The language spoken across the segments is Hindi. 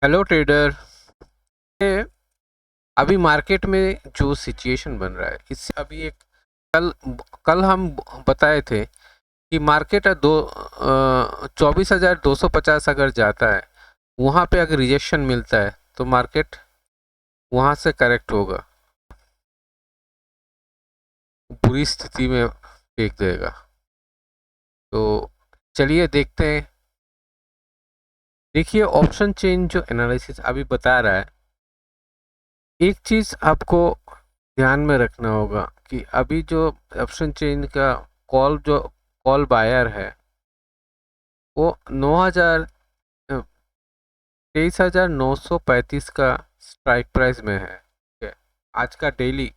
Hello trader. ये अभी मार्केट में जो सिचुएशन बन रहा है इससे अभी एक कल कल हम बताए थे कि मार्केट 24,250 अगर जाता है, वहाँ पे अगर रिजेक्शन मिलता है तो मार्केट वहाँ से करेक्ट होगा, बुरी स्थिति में फेंक देगा। तो चलिए देखते हैं। देखिए, ऑप्शन चेन जो एनालिसिस अभी बता रहा है, एक चीज़ आपको ध्यान में रखना होगा कि अभी जो ऑप्शन चेन का कॉल बायर है वो 23,935 का स्ट्राइक प्राइस में है। ठीक है, आज का डेली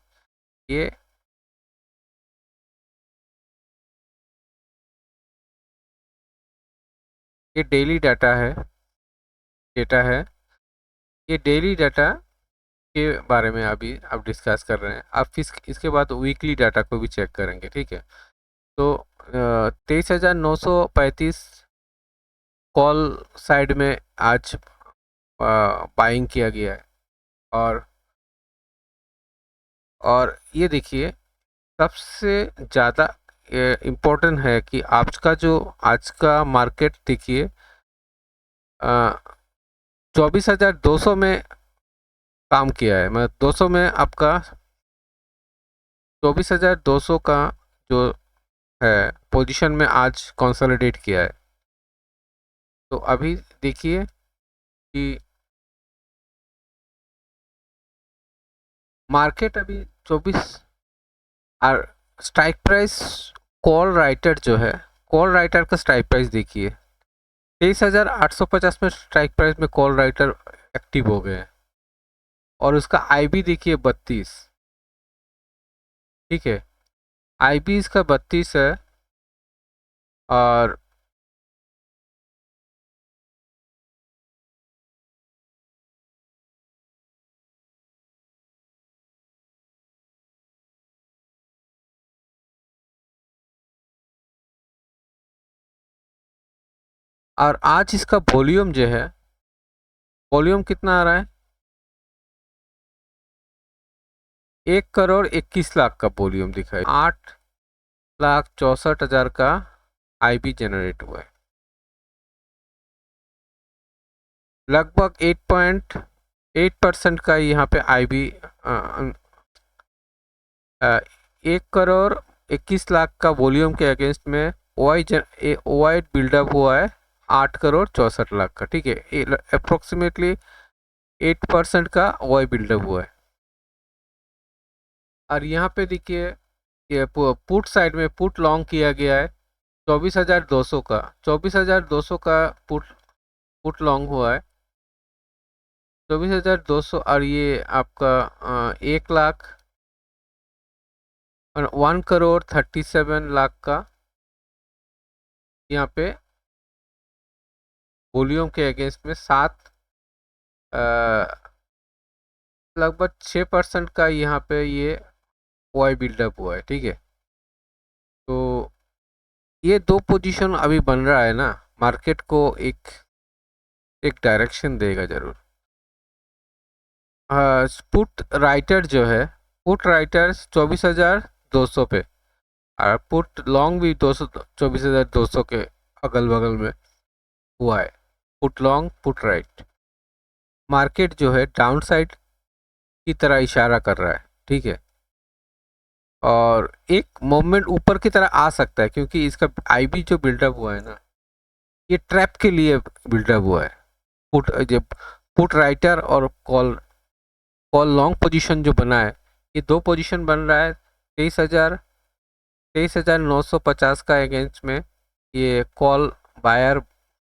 ये ये डेली डेटा है। ये डेली डाटा के बारे में अभी आप डिस्कस कर रहे हैं। आप इसके बाद वीकली डाटा को भी चेक करेंगे। ठीक है, तो 23,935 कॉल साइड में आज बाइंग किया गया है। और ये देखिए, सबसे ज़्यादा इम्पोर्टेंट है कि आज का मार्केट देखिए, 24,200 में काम किया है। मतलब 200 में आपका 24,200 का जो है पोजीशन में आज कंसोलिडेट किया है। तो अभी देखिए कि मार्केट अभी 24 और स्ट्राइक प्राइस, कॉल राइटर का स्ट्राइक प्राइस देखिए, 23,850 में स्ट्राइक प्राइस में कॉल राइटर एक्टिव हो गए हैं। और उसका आईबी देखिए 32। ठीक है, आईबी इसका 32 है। और आज इसका वॉल्यूम जो है, वॉल्यूम कितना आ रहा है? 1,21,00,000 का वॉल्यूम दिखाई, 8,64,000 का आईबी जनरेट हुआ है। लगभग 8.8% का यहाँ पे आईबी, 1,21,00,000 का वॉल्यूम के अगेंस्ट में ओआई बिल्डअप हुआ है 8,64,00,000 का। ठीक है, अप्रोक्सीमेटली 8% का ओआई बिल्डअप हुआ है। और यहाँ पे देखिए, ये पुट साइड में पुट लॉन्ग किया गया है 24,200 का। 24,200 का पुट पुट लॉन्ग हुआ है 24,200। और ये आपका 1,37,00,000 का यहाँ पे वॉल्यूम के अगेंस्ट में लगभग 6% का यहाँ पे ये ओआई बिल्डअप हुआ है। ठीक है, तो ये दो पोजीशन अभी बन रहा है ना, मार्केट को एक एक डायरेक्शन देगा जरूर। पुट राइटर 24,200 पे, और पुट लॉन्ग भी 24,200 के अगल बगल में हुआ है। Put long put right, market जो है डाउन साइड की तरह इशारा कर रहा है। ठीक है, और एक मोमेंट ऊपर की तरह आ सकता है क्योंकि इसका आईबी जो बिल्डअप हुआ है ना, ये ट्रैप के लिए बिल्डअप हुआ है। जब पुट राइटर और कॉल कॉल लॉन्ग पोजीशन जो बना है, ये दो पोजीशन बन रहा है 23,950 का अगेंस्ट में। ये कॉल बायर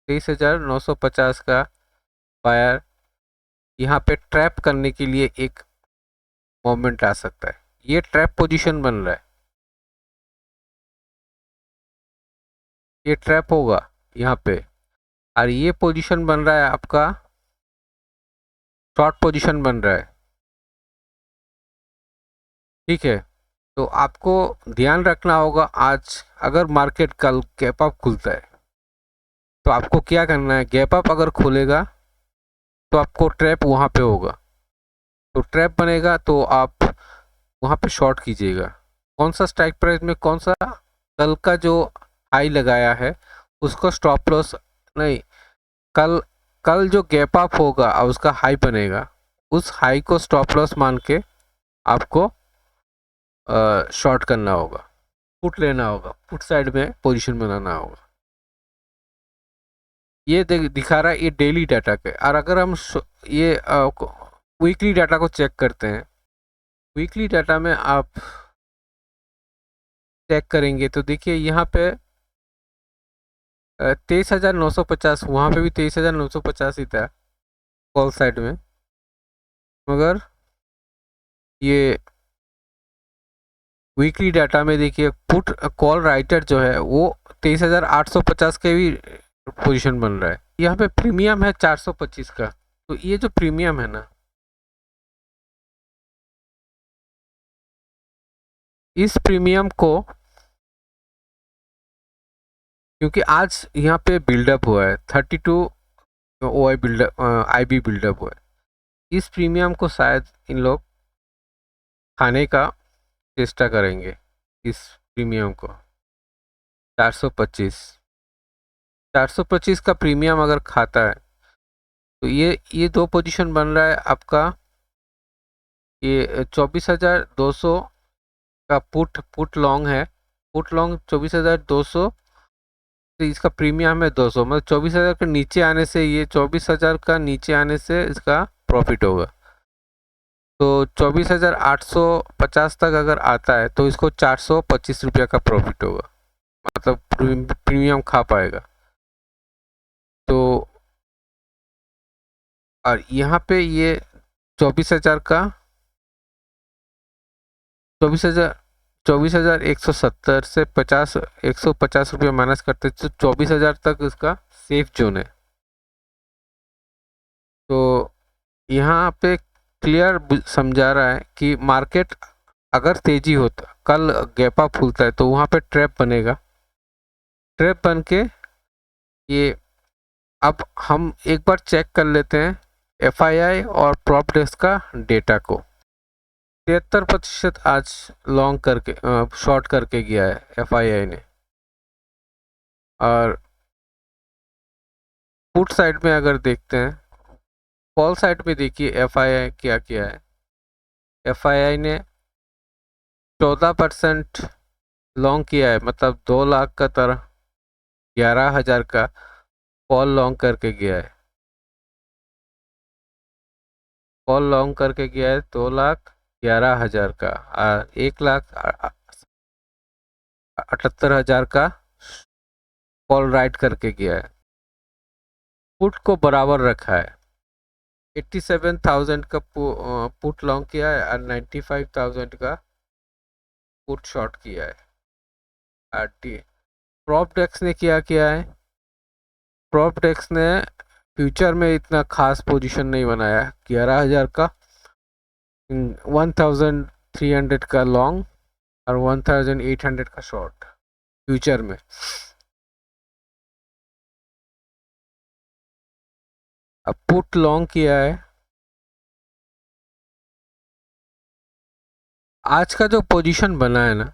23,950 का बायर यहाँ पे ट्रैप करने के लिए एक मोमेंट आ सकता है। ये ट्रैप पोजीशन बन रहा है, ये ट्रैप होगा यहाँ पे। और ये पोजीशन बन रहा है आपका शॉर्ट पोजीशन बन रहा है। ठीक है, तो आपको ध्यान रखना होगा, आज अगर मार्केट कल गैप अप खुलता है तो आपको क्या करना है। गैप अप अगर खुलेगा तो आपको ट्रैप वहाँ पे होगा, तो ट्रैप बनेगा तो आप वहाँ पे शॉर्ट कीजिएगा। कौन सा स्ट्राइक प्राइस में, कौन सा कल का जो हाई लगाया है उसको स्टॉप लॉस नहीं, कल कल जो गैप अप होगा और उसका हाई बनेगा, उस हाई को स्टॉप लॉस मान के आपको शॉर्ट करना होगा, पुट लेना होगा, पुट साइड में पोजीशन बनाना होगा। ये दिखा रहा है ये डेली डाटा के। और अगर हम ये वीकली डाटा को चेक करते हैं, वीकली डाटा में आप चेक करेंगे तो देखिए यहाँ पे 23,950, वहाँ पे भी 23,950 ही था कॉल साइड में, मगर ये वीकली डाटा में देखिए पुट कॉल राइटर जो है वो 23,850 के भी पोजीशन बन रहा है। यहाँ पे प्रीमियम है 425 का, तो ये जो प्रीमियम है ना, इस प्रीमियम को, क्योंकि आज यहाँ पे बिल्डअप हुआ है 32 ओ आई बिल्डअप, आई बी बिल्डअप हुआ है, इस प्रीमियम को शायद इन लोग खाने का चेष्टा करेंगे। इस प्रीमियम को 425 का प्रीमियम अगर खाता है तो ये दो पोजीशन बन रहा है आपका, ये 24,200 का पुट लॉन्ग है, पुट लॉन्ग 24,200, तो इसका प्रीमियम है 200, मतलब 24,000 के नीचे आने से, ये 24,000 का नीचे आने से इसका प्रॉफिट होगा। तो 24,850 तक अगर आता है तो इसको 425 रुपया का प्रॉफिट होगा, मतलब प्रीमियम खा पाएगा। तो और यहाँ पे ये 24,000 का 24,170 से 150 रुपये माइनस करते तो 24,000 तक इसका सेफ जोन है। तो यहाँ पे क्लियर समझा रहा है कि मार्केट अगर तेजी होता, कल गैप अप खुलता है तो वहाँ पे ट्रैप बनेगा, ट्रैप बन के ये, अब हम एक बार चेक कर लेते हैं एफआईआई और प्रॉप डेस्क का डेटा को। 73% आज लॉन्ग करके शॉर्ट करके गया है एफआईआई ने, और पुट साइड में अगर देखते हैं, कॉल साइड में देखिए एफआईआई क्या किया है। एफआईआई ने 14% लॉन्ग किया है, मतलब 2 लाख का तरह 11,000 का कॉल लॉन्ग करके गया है, कॉल लॉन्ग करके गया है 2,11,000 का, 1,78,000 का कॉल राइट करके गया है। पुट को बराबर रखा है, 87,000 का पुट लॉन्ग किया है और 95,000 का पुट शॉर्ट किया है। प्रॉप डेस्क ने क्या किया है, प्रॉप डेस्क ने फ्यूचर में इतना खास पोजीशन नहीं बनाया, 11,000 का 1,300 का लॉन्ग और 1,800 का शॉर्ट फ्यूचर में। अब पुट लॉन्ग किया है, आज का जो पोजीशन बना है ना,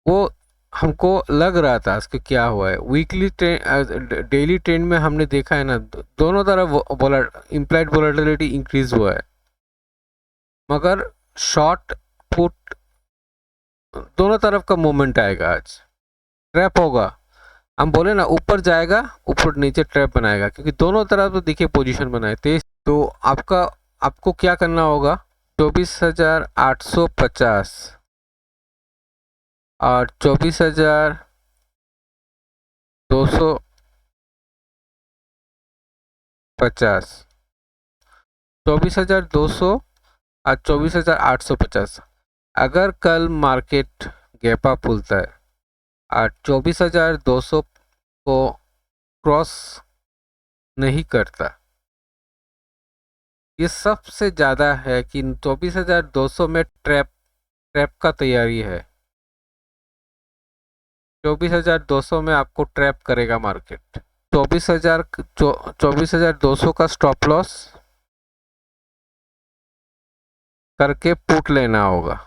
वो हमको लग रहा था इसके क्या हुआ है, वीकली ट्रेंड डेली ट्रेंड में हमने देखा है ना, दोनों तरफ इम्प्लाइड वोलेटिलिटी इंक्रीज हुआ है, मगर शॉर्ट पुट दोनों तरफ का मूवमेंट आएगा, आज ट्रैप होगा, हम बोले ना ऊपर जाएगा ऊपर नीचे ट्रैप बनाएगा, क्योंकि दोनों तरफ तो देखिए पोजीशन बनाए तेज। तो आपको क्या करना होगा, 24,850 और 24,250, 24,200 और 24,850, अगर कल मार्केट गैप अप खुलता है और 24,200 को क्रॉस नहीं करता, ये सबसे ज़्यादा है कि 24,200 में ट्रैप का तैयारी है, 24,200 में आपको ट्रैप करेगा मार्केट। 24,200 का स्टॉप लॉस करके पुट लेना होगा,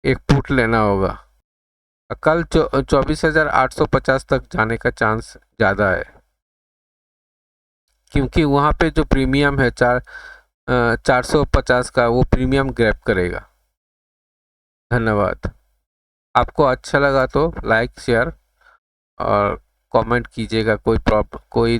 एक पुट लेना होगा। कल 24,850 तक जाने का चांस ज़्यादा है, क्योंकि वहाँ पे जो प्रीमियम है 450 का, वो प्रीमियम ग्रैब करेगा। धन्यवाद। आपको अच्छा लगा तो लाइक शेयर और कमेंट कीजिएगा। कोई